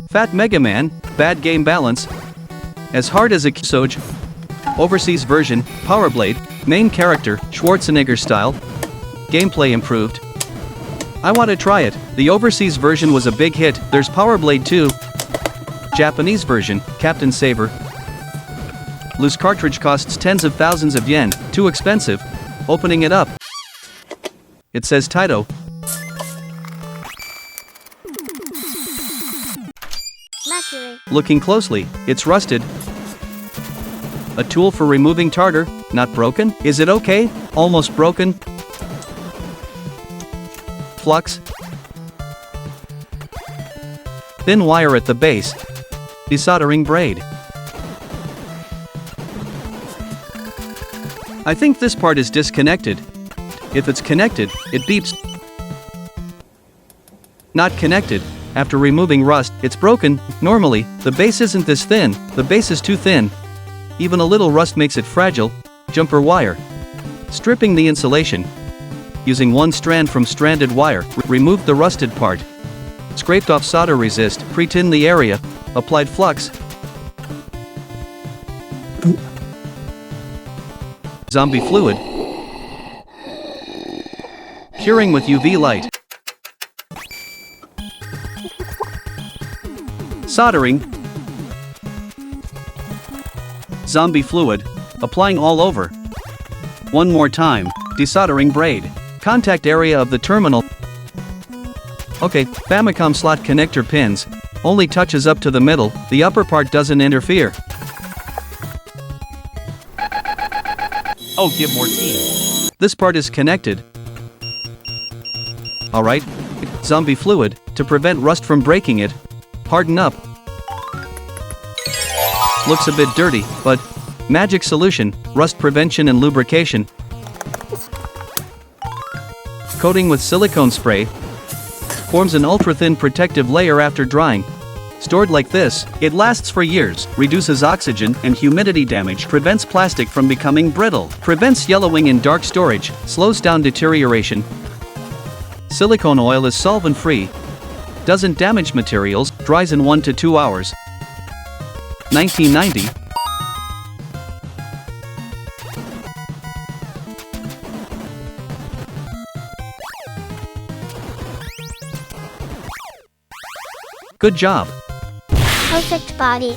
Fat Mega Man, bad game balance. As hard as a Soj. Overseas version, Power Blade, main character, Schwarzenegger style. Gameplay improved. I want to try it. The overseas version was a big hit. There's Power Blade 2. Japanese version, Captain Saver. Loose cartridge costs tens of thousands of yen, too expensive. Opening it up. It says TAITO. Mercury. Looking closely, it's rusted. A tool for removing tartar, not broken? Is it okay? Almost broken. Flux. Thin wire at the base. Desoldering braid. I think this part is disconnected. If it's connected, it beeps. Not connected. After removing rust, it's broken. Normally, the base isn't this thin, the base is too thin. Even a little rust makes it fragile. Jumper wire. Stripping the insulation. Using one strand from stranded wire, removed the rusted part. Scraped off solder resist, pre-tinned the area, applied flux. Zombie fluid. Curing with UV light. Soldering. Zombie fluid. Applying all over. One more time. Desoldering braid. Contact area of the terminal. Okay, Famicom slot connector pins. Only touches up to the middle, the upper part doesn't interfere. Oh, give more tea. This part is connected. Alright. Zombie fluid, to prevent rust from breaking it. Harden up. Looks a bit dirty, but magic solution, rust prevention and lubrication. Coating with silicone spray. Forms an ultra-thin protective layer after drying. Stored like this, it lasts for years, reduces oxygen and humidity damage, prevents plastic from becoming brittle, prevents yellowing in dark storage, slows down deterioration. Silicone oil is solvent-free. Doesn't damage materials, dries in 1 to 2 hours. 1990. Good job. Perfect body.